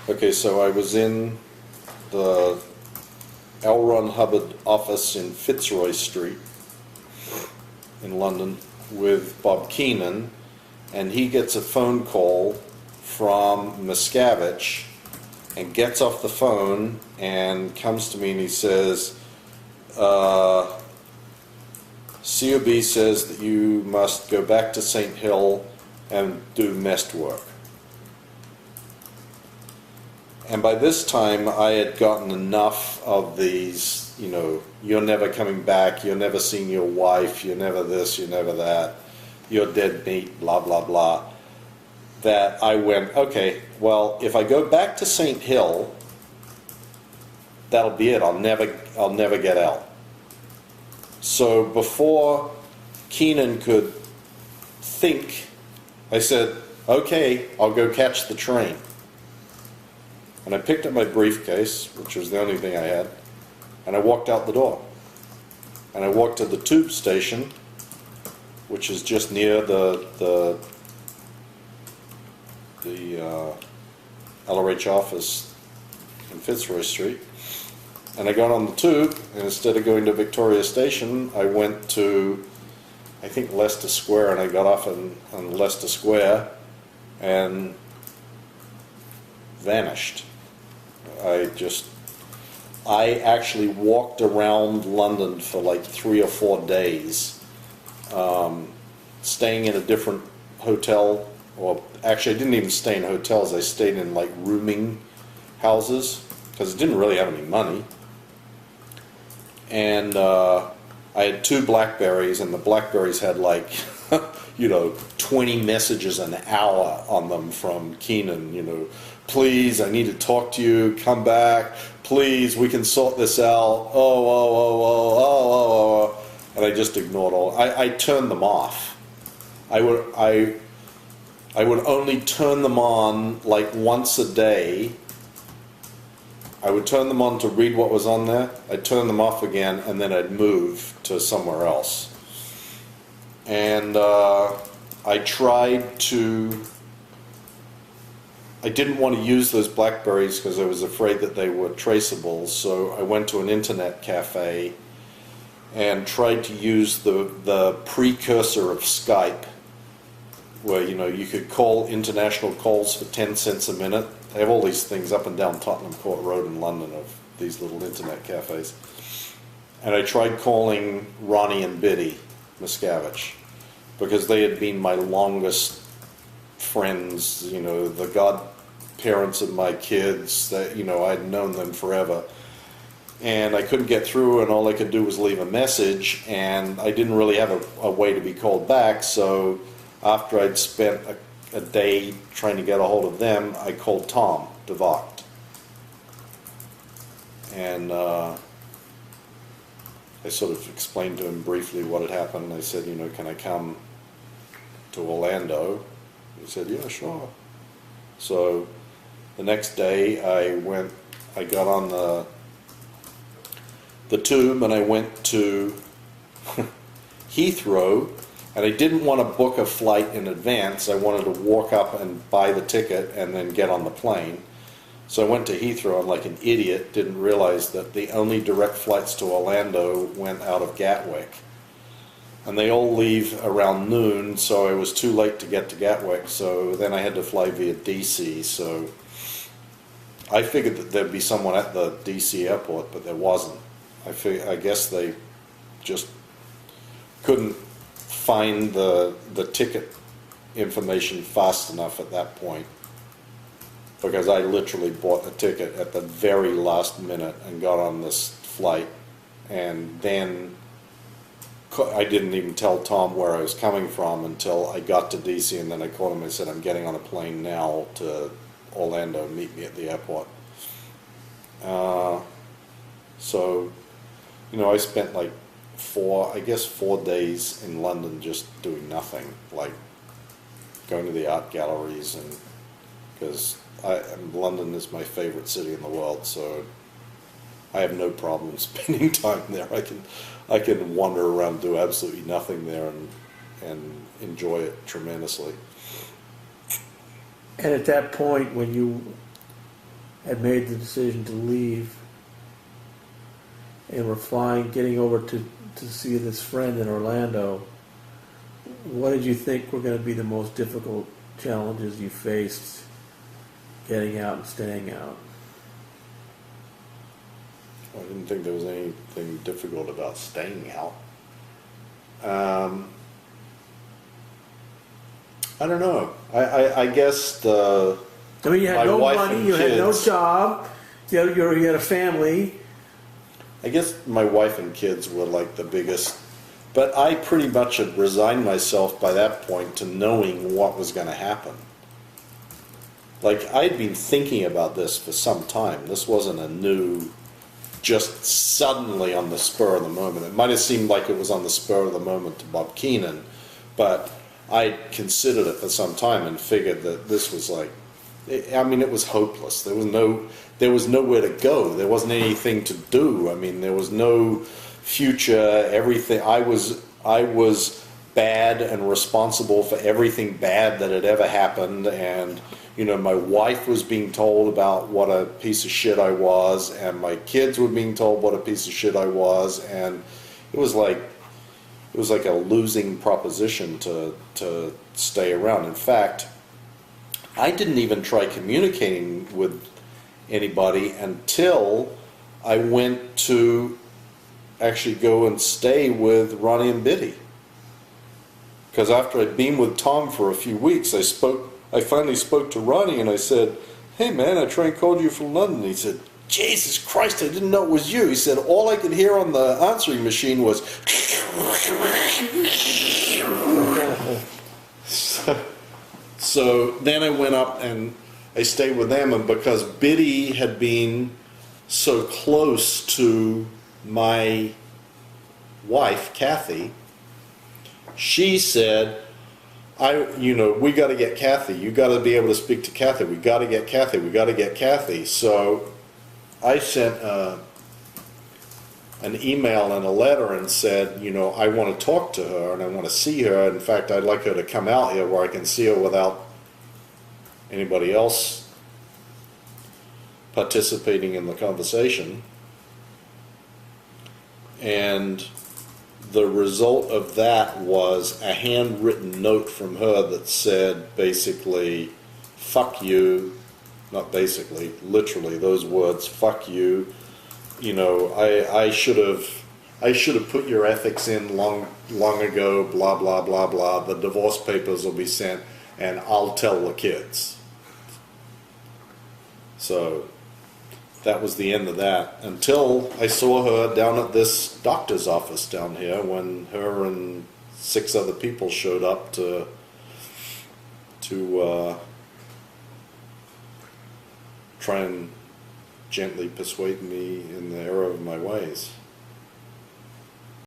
Okay, so I was in the L. Ron Hubbard office in Fitzroy Street in London with Bob Keenan, and he gets a phone call from Miscavige and gets off the phone and comes to me and he says, COB says that you must go back to St. Hill and do mest work. And by this time, I had gotten enough of these, you know, you're never coming back, you're never seeing your wife, you're never this, you're never that, you're dead meat, blah, blah, blah, that I went, okay, well, if I go back to St. Hill, that'll be it. I'll never get out. So before Keenan could think, I said, okay, I'll go catch the train. And I picked up my briefcase, which was the only thing I had, and I walked out the door. And I walked to the tube station, which is just near the LRH office in Fitzroy Street. And I got on the tube, and instead of going to Victoria Station, I went to, I think, Leicester Square, and I got off on Leicester Square and vanished. I actually walked around London for like 3 or 4 days, staying in a different hotel, or actually I didn't even stay in hotels, I stayed in like rooming houses, because I didn't really have any money. And I had 2 Blackberries, and the Blackberries had like, 20 messages an hour on them from Keenan, please, I need to talk to you, come back, please, we can sort this out, and I just ignored all. I turned them off. I would only turn them on like once a day. I would turn them on to read what was on there, I'd turn them off again, and then I'd move to somewhere else. And I didn't want to use those Blackberries because I was afraid that they were traceable, so I went to an internet cafe and tried to use the precursor of Skype, where you could call international calls for 10 cents a minute. They have all these things up and down Tottenham Court Road in London of these little internet cafes. And I tried calling Ronnie and Biddy Miscavige, because they had been my longest friends, the godparents of my kids, that I'd known them forever. And I couldn't get through, and all I could do was leave a message, and I didn't really have a way to be called back, so after I'd spent a day trying to get a hold of them, I called Tom DeVocht. And I sort of explained to him briefly what had happened. I said, can I come to Orlando? He said, yeah, sure. So the next day I got on the tube and I went to Heathrow, and I didn't want to book a flight in advance. I wanted to walk up and buy the ticket and then get on the plane. So I went to Heathrow, and like an idiot didn't realize that the only direct flights to Orlando went out of Gatwick. And they all leave around noon, so I was too late to get to Gatwick, so then I had to fly via DC. So I figured that there'd be someone at the DC airport, but there wasn't. I guess they just couldn't find the ticket information fast enough at that point, because I literally bought a ticket at the very last minute and got on this flight, and then I didn't even tell Tom where I was coming from until I got to DC, and then I called him and said, I'm getting on a plane now to Orlando, meet me at the airport. So I spent like 4 days in London just doing nothing, like going to the art galleries, and because London is my favorite city in the world, so I have no problem spending time there. I can wander around, do absolutely nothing there, and enjoy it tremendously. And at that point, when you had made the decision to leave and were flying, getting over to see this friend in Orlando, what did you think were going to be the most difficult challenges you faced getting out and staying out? I didn't think there was anything difficult about staying out. I don't know. I guess I mean, you had my no wife money, and you had no kids- job, you had a family. I guess my wife and kids were like the biggest, but I pretty much had resigned myself by that point to knowing what was going to happen. Like, I'd been thinking about this for some time. This wasn't a new, just suddenly on the spur of the moment. It might have seemed like it was on the spur of the moment to Bob Keenan, but I'd considered it for some time and figured that this was like, I mean, it was hopeless. There was nowhere to go. There wasn't anything to do. I mean, there was no future. Everything. I was bad and responsible for everything bad that had ever happened. And you know, my wife was being told about what a piece of shit I was, and my kids were being told what a piece of shit I was, and it was like a losing proposition to stay around. In fact, I didn't even try communicating with anybody until I went to actually go and stay with Ronnie and Biddy. Because after I'd been with Tom for a few weeks, I finally spoke to Ronnie and I said, "Hey man, I tried and called you from London." He said, "Jesus Christ, I didn't know it was you." He said, "All I could hear on the answering machine was..." So then I went up and I stayed with them, and because Biddy had been so close to my wife, Kathy, she said, we got to get Kathy. You got to be able to speak to Kathy. We got to get Kathy. We got to get Kathy. So I sent an email and a letter and said, I want to talk to her and I want to see her. In fact, I'd like her to come out here where I can see her without anybody else participating in the conversation. And the result of that was a handwritten note from her that said basically, "Fuck you," not basically, literally those words, "Fuck you. I should have put your ethics in long ago, blah, blah, blah, blah. The divorce papers will be sent and I'll tell the kids." So that was the end of that, until I saw her down at this doctor's office down here when her and 6 other people showed up to try and gently persuade me in the error of my ways.